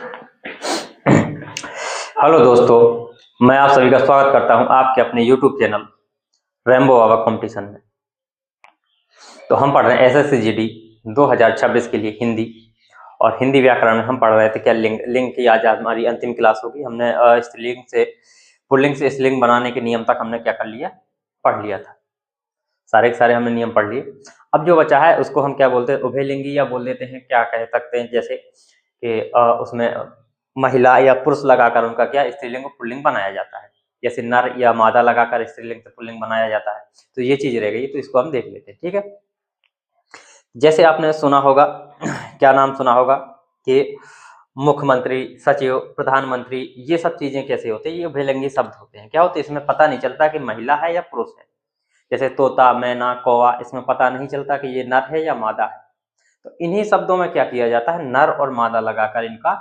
Hello दोस्तों, मैं आप सभी का स्वागत करता हूं आपके अपने YouTube चैनल रेम्बो बाबा कंपटीशन में। तो हम पढ़ रहे हैं SSCGD 2026 के लिए हिंदी, और हिंदी व्याकरण में हम पढ़ रहे थे क्या लिंग की आज हमारी अंतिम क्लास होगी। हमने स्त्रीलिंग से पुल्लिंग से स्त्रीलिंग बनाने के नियम तक हमने क्या कर लिया, पढ़ लिया था। सारे के सारे हमने नियम पढ़ लिए। अब जो बचा है उसको हम क्या बोलते हैं, उभयलिंगी या बोल देते हैं, क्या कह सकते हैं, जैसे कि उसमें महिला या पुरुष लगाकर उनका क्या स्त्रीलिंग और पुल्लिंग बनाया जाता है, जैसे नर या मादा लगाकर स्त्रीलिंग से पुल्लिंग बनाया जाता है। तो ये चीज रह गई, तो इसको हम देख लेते हैं, ठीक है। जैसे आपने सुना होगा, क्या नाम सुना होगा कि मुख्यमंत्री, सचिव, प्रधानमंत्री, ये सब चीजें कैसे होते हैं, ये उभयलिंगी शब्द होते हैं। क्या होते हैं, इसमें पता नहीं चलता कि महिला है या पुरुष है। जैसे तोता, मैना, कौवा, इसमें पता नहीं चलता कि ये नर है या मादा है। तो इन्हीं शब्दों में क्या किया जाता है, नर और मादा लगाकर इनका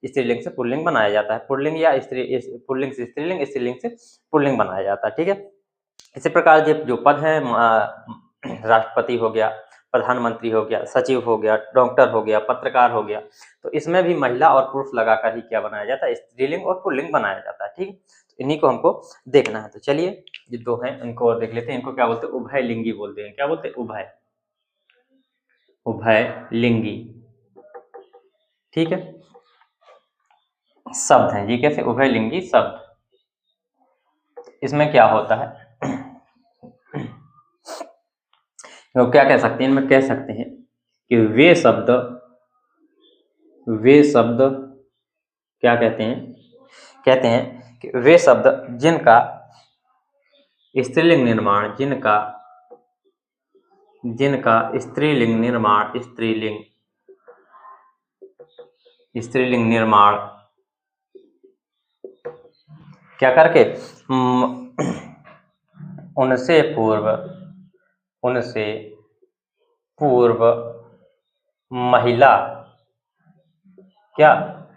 स्त्रीलिंग से पुल्लिंग बनाया जाता है। पुल्लिंग या पुल्लिंग से स्त्रीलिंग, स्त्रीलिंग से पुल्लिंग बनाया जाता है, ठीक है। इसी प्रकार जो पद है, राष्ट्रपति हो गया, प्रधानमंत्री हो गया, सचिव हो गया, डॉक्टर हो गया, पत्रकार हो गया, तो इसमें भी महिला और पुरुष लगाकर ही क्या बनाया जाता है, स्त्रीलिंग और पुल्लिंग बनाया जाता है, ठीक है। तो इन्हीं को हमको देखना है। तो चलिए, ये दो हैं इनको और देख लेते हैं। इनको क्या बोलते हैं, उभयलिंगी बोलते हैं। क्या बोलते हैं, उभयलिंगी, ठीक है। शब्द हैं ये, कैसे उभयलिंगी शब्द। इसमें क्या होता है, तो क्या कह सकते हैं, इनमें कह सकते हैं कि वे शब्द क्या कहते हैं कि वे शब्द जिनका स्त्रीलिंग निर्माण, जिनका स्त्रीलिंग निर्माण क्या करके, उनसे पूर्व महिला, क्या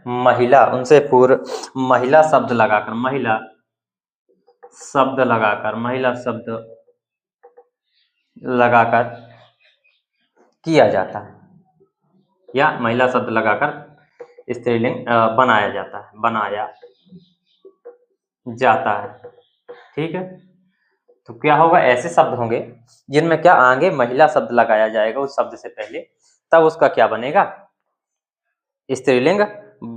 महिला, उनसे पूर्व महिला शब्द लगाकर, महिला शब्द लगाकर किया जाता है, या महिला शब्द लगाकर स्त्रीलिंग बनाया जाता है, ठीक है। तो क्या होगा, ऐसे शब्द होंगे जिनमें क्या आगे महिला शब्द लगाया जाएगा उस शब्द से पहले, तब उसका क्या बनेगा, स्त्रीलिंग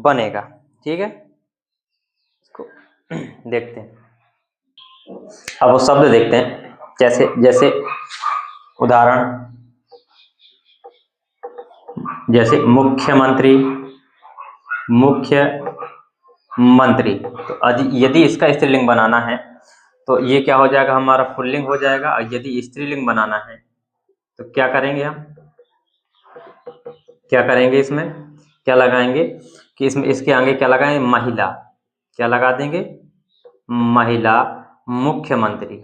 बनेगा, ठीक है। इसको देखते हैं। अब वो शब्द देखते हैं, जैसे उदाहरण, जैसे मुख्यमंत्री, तो यदि इसका स्त्रीलिंग बनाना है तो ये क्या हो जाएगा, हमारा पुल्लिंग हो जाएगा। और यदि स्त्रीलिंग बनाना है तो क्या करेंगे, इसमें क्या लगाएंगे कि इसमें इसके आगे क्या लगाएंगे, महिला, क्या लगा देंगे, महिला मुख्यमंत्री,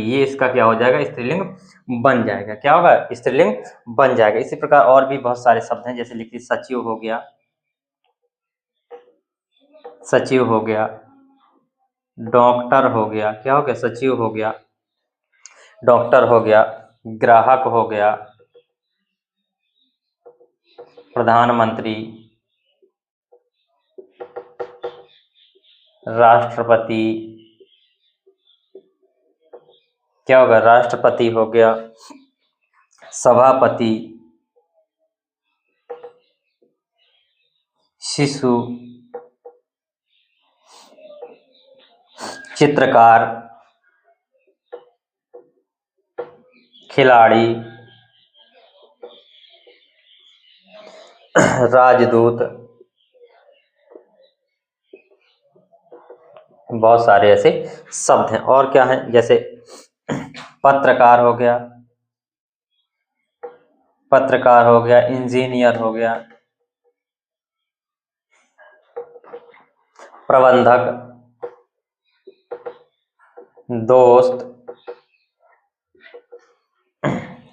ये इसका क्या हो जाएगा, स्त्रीलिंग बन जाएगा। क्या होगा, स्त्रीलिंग बन जाएगा। इसी प्रकार और भी बहुत सारे शब्द हैं, जैसे लिखिए सचिव हो गया, डॉक्टर हो गया, क्या हो गया, सचिव हो गया, डॉक्टर हो गया, ग्राहक हो गया, प्रधानमंत्री, राष्ट्रपति, क्या होगा, राष्ट्रपति हो गया, सभापति, शिशु, चित्रकार, खिलाड़ी, राजदूत, बहुत सारे ऐसे शब्द हैं। और क्या है, जैसे पत्रकार हो गया, इंजीनियर हो गया, प्रबंधक, दोस्त,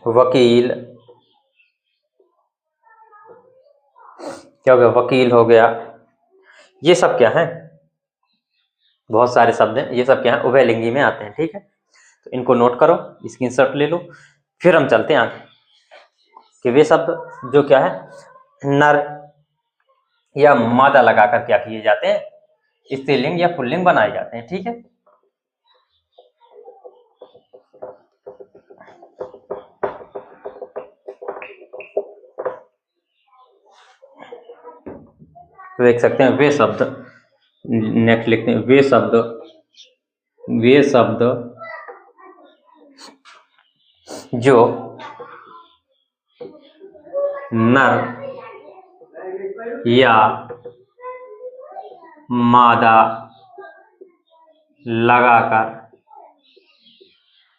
वकील, क्या हो गया, वकील हो गया। ये सब क्या है, बहुत सारे शब्द हैं, ये सब क्या है, उभयलिंगी में आते हैं, ठीक है। तो इनको नोट करो, स्क्रीनशॉट ले लो, फिर हम चलते हैं आगे कि वे शब्द जो क्या है, नर या मादा लगाकर क्या किए जाते हैं, स्त्रीलिंग या पुल्लिंग बनाए जाते हैं। ठीक है, तो देख सकते हैं वे शब्द, नेक्स्ट लिखते हैं वे शब्द जो नर या मादा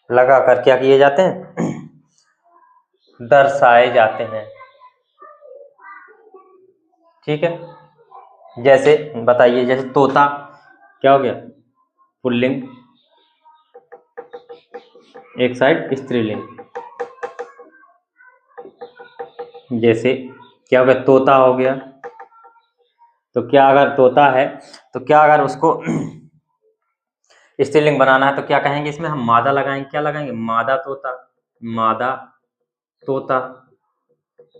लगाकर क्या किए जाते हैं, दर्शाए जाते हैं। ठीक है, जैसे बताइए, जैसे तोता क्या हो गया, पुल्लिंग, एक साइड स्त्रीलिंग। जैसे क्या हो गया, तोता हो गया, तो क्या अगर तोता है तो क्या अगर उसको स्त्रीलिंग बनाना है तो क्या कहेंगे, इसमें हम मादा लगाएंगे, क्या लगाएंगे, मादा तोता, मादा तोता,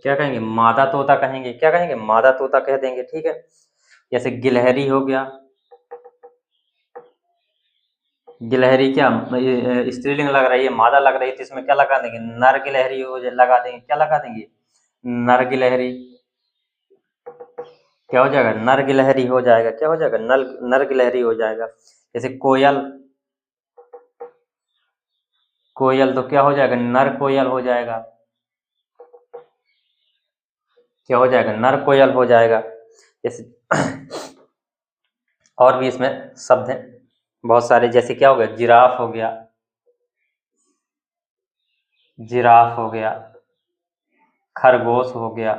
क्या कहेंगे, मादा तोता कहेंगे, क्या कहेंगे, मादा तोता कह देंगे। ठीक है, जैसे गिलहरी हो गया, गिलहरी क्या स्त्रीलिंग लग रही है, मादा लग रही है, तो इसमें क्या लगा देंगे, नर गिलहरी हो लगा देंगे, क्या लगा देंगे, नर गिलहरी। क्या हो जाएगा, नर गिलहरी हो जाएगा, क्या हो जाएगा, नर गिलहरी हो जाएगा। जैसे कोयल, कोयल तो क्या हो जाएगा, नर कोयल हो जाएगा, क्या हो जाएगा, नर कोयल हो जाएगा। जैसे और भी इसमें शब्द हैं बहुत सारे, जैसे क्या हो गया, जिराफ हो गया, जिराफ हो गया, खरगोश हो गया,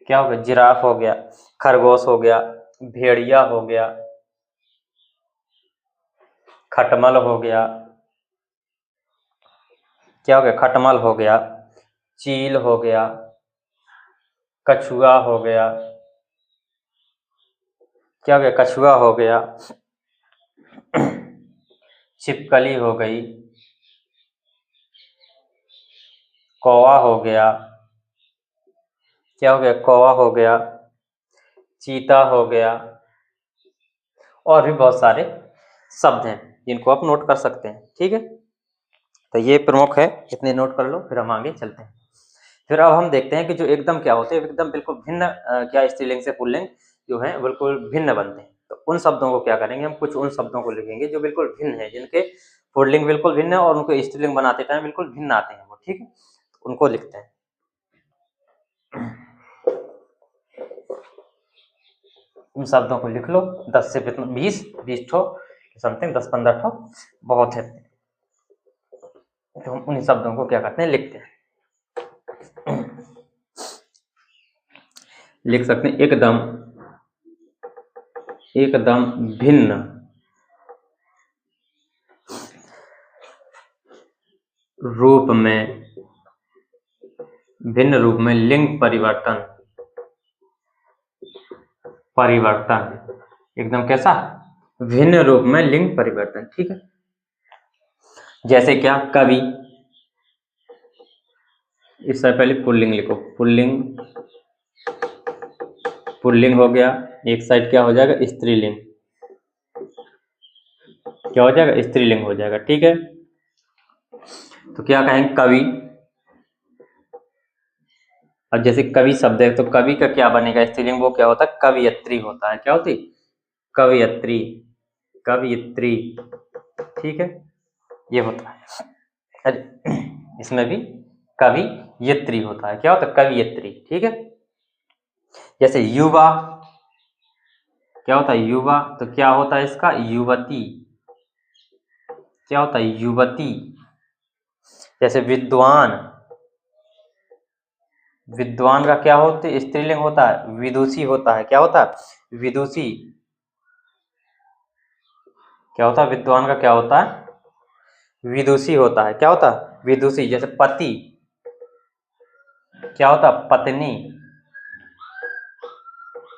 क्या हो गया, जिराफ हो गया, खरगोश हो गया, भेड़िया हो गया, खटमल हो गया, क्या हो गया, खटमल हो गया, चील हो गया, कछुआ हो गया, क्या हो गया, कछुआ हो गया, छिपकली हो गई, कौवा हो गया, क्या हो गया, कौवा हो गया, चीता हो गया, और भी बहुत सारे शब्द हैं जिनको आप नोट कर सकते हैं। ठीक है, तो ये प्रमुख है, इतने नोट कर लो, फिर हम आगे चलते हैं। फिर अब हम देखते हैं कि जो एकदम क्या होते हैं, एकदम बिल्कुल भिन्न क्या स्त्रीलिंग से पुल्लिंग जो है बिल्कुल भिन्न बनते हैं। तो उन शब्दों को क्या करेंगे, हम कुछ उन शब्दों को लिखेंगे जो बिल्कुल भिन्न है, जिनके पुल्लिंग बिल्कुल भिन्न है और उनको स्त्रीलिंग बनाते टाइम बिल्कुल भिन्न आते हैं वो। ठीक है, उनको लिखते हैं। उन शब्दों को लिख लो, 10 से 20 ठो समथिंग, 10-15 ठो बहुत है। तो हम उन शब्दों को क्या करते हैं, लिखते हैं। लिख सकते हैं एकदम भिन्न रूप में, भिन्न रूप में लिंग परिवर्तन, एकदम कैसा, भिन्न रूप में लिंग परिवर्तन। ठीक है, जैसे क्या, कवि, इससे पहले पुल्लिंग लिखो, पुल्लिंग हो गया, एक साइड क्या हो जाएगा, स्त्रीलिंग, क्या हो जाएगा, स्त्रीलिंग हो जाएगा। ठीक है, तो क्या कहेंगे, कवि। अब जैसे कवि शब्द है तो कवि का क्या बनेगा, स्त्रीलिंग, वो क्या होता है, कवयित्री होता है, क्या होती, कवयित्री, कवयित्री। ठीक है, ये होता है। अरे इसमें भी कवयित्री होता है, क्या होता है, कवयित्री। ठीक है, जैसे युवा, क्या होता है, युवा, तो क्या होता है इसका, युवती, क्या होता है, युवती। जैसे विद्वान, विद्वान का क्या होता है, स्त्रीलिंग होता है, विदुषी होता है, क्या होता है, विदुषी। क्या होता है, विद्वान का क्या होता है, विदुषी होता है, क्या होता है, विदुषी। जैसे पति, क्या होता है, पत्नी,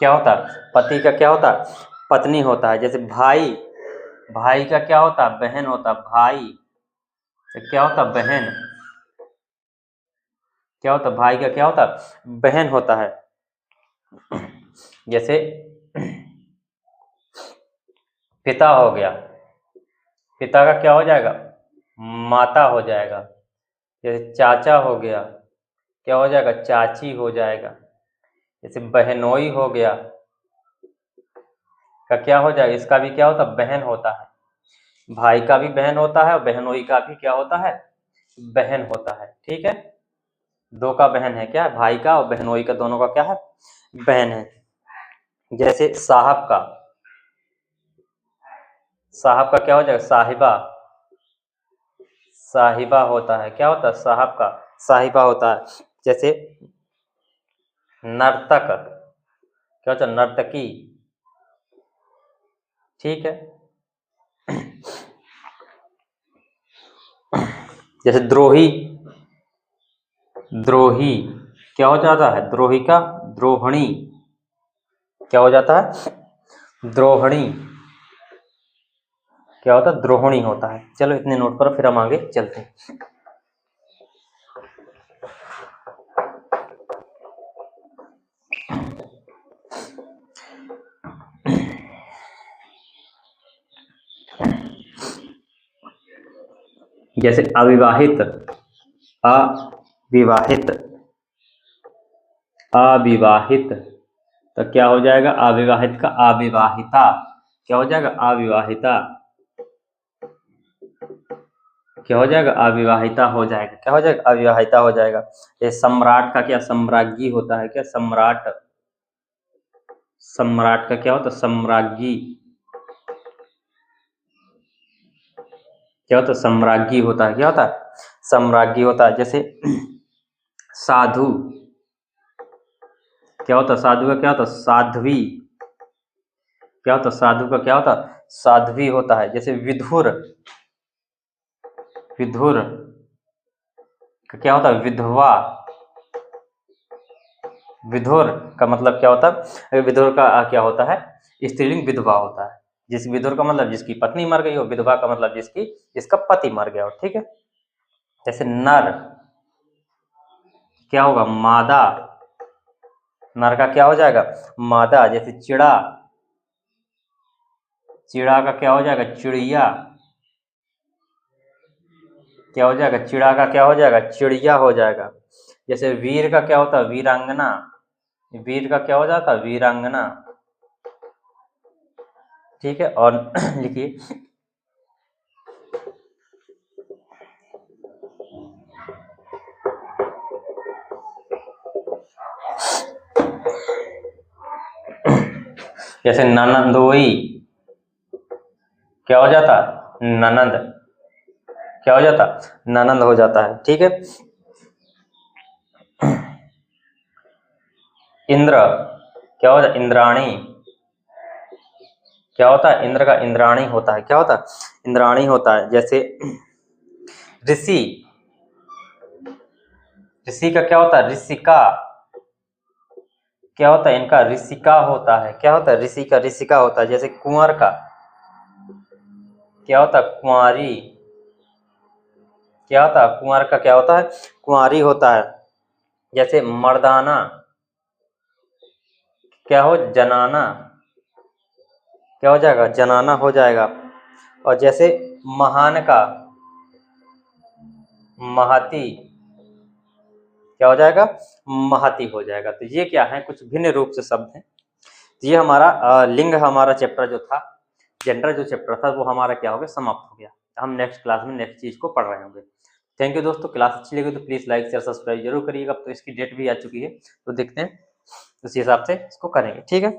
क्या होता है, पति का क्या होता है, पत्नी होता है। जैसे भाई, भाई का क्या होता है, बहन होता है, भाई तो क्या होता है, बहन। क्या होता है, भाई का क्या होता है, बहन होता है। जैसे पिता हो गया, पिता का क्या हो जाएगा, माता हो जाएगा। जैसे चाचा हो गया, क्या हो जाएगा, चाची हो जाएगा। जैसे बहनोई हो गया, का क्या हो जाएगा, इसका भी क्या होता है, बहन होता है। भाई का भी बहन होता है और बहनोई का भी क्या होता है, बहन होता है। ठीक है, दो का बहन है क्या, भाई का और बहनोई का, दोनों का क्या है, बहन है। जैसे साहब का क्या हो जाएगा, साहिबा, साहिबा होता है। क्या होता है, साहब का साहिबा होता है। जैसे नर्तक, क्या होता है, नर्तकी। ठीक है। जैसे द्रोही, द्रोही क्या हो जाता है, द्रोही का द्रोहणी, क्या हो जाता है, द्रोहणी। क्या होता है, द्रोहणी होता है। चलो इतने नोट करो, फिर हम आगे चलते हैं। जैसे अविवाहित, अविवाहित, अविवाहित, तो क्या हो जाएगा, अविवाहित का अविवाहिता, क्या हो जाएगा, अविवाहिता। क्या हो जाएगा, अविवाहिता हो जाएगा। क्या हो जाएगा, अविवाहिता हो जाएगा। ये सम्राट का क्या, सम्राज्ञी होता है। क्या, सम्राट, सम्राट का क्या होता है, सम्राज्ञी। क्या होता है, सम्राज्ञी होता है। क्या होता है, सम्राज्ञी होता है। जैसे साधु, क्या होता है, साधु का क्या होता है, साध्वी। क्या होता है, साधु का क्या होता है, साध्वी होता है। जैसे विधुर, विधुर का क्या होता है, विधवा। विधुर का मतलब क्या होता है, विधुर का क्या होता है, स्त्रीलिंग विधवा होता है। जिस विधुर का मतलब जिसकी पत्नी मर गई हो, विधवा का मतलब जिसका पति मर गया हो। ठीक है। जैसे नर, क्या होगा, मादा, नर का क्या हो जाएगा, मादा। जैसे चिड़ा, चिड़ा का क्या हो जाएगा, चिड़िया। क्या हो जाएगा, चिड़ा का क्या हो जाएगा, चिड़िया हो जाएगा। जैसे वीर का क्या होता है, वीरांगना, वीर का क्या हो जाता है, वीरांगना। ठीक है, और लिखिए, जैसे ननंदोई, क्या हो जाता है, ननंद। क्या हो जाता, ननंद हो जाता है। ठीक है। इंद्र, क्या होता है, इंद्राणी। क्या होता है, इंद्र का इंद्राणी होता है। क्या होता है, इंद्राणी होता है। जैसे ऋषि, ऋषि का क्या होता है, ऋषिका। क्या होता है, इनका ऋषिका होता है। क्या होता है, ऋषि का ऋषिका होता है। जैसे कुंवर का क्या होता है, कुंवारी। क्या होता है, कुंवर का क्या होता है, कुंवारी होता है। जैसे मर्दाना, क्या हो, जनाना। क्या हो जाएगा, जनाना हो जाएगा। और जैसे महान का महती, क्या हो जाएगा, महती हो जाएगा। तो ये क्या है, कुछ भिन्न रूप से शब्द हैं। तो ये हमारा लिंग, हमारा चैप्टर जो था, जेंडर जो चैप्टर था, वो हमारा क्या हो गया, समाप्त हो गया। हम नेक्स्ट क्लास में नेक्स्ट चीज को पढ़ रहे होंगे। थैंक यू दोस्तों। क्लास अच्छी लगी तो प्लीज लाइक शेयर सब्सक्राइब जरूर करिएगा। तो इसकी डेट भी आ चुकी है, तो देखते हैं उसी हिसाब से इसको करेंगे। ठीक है।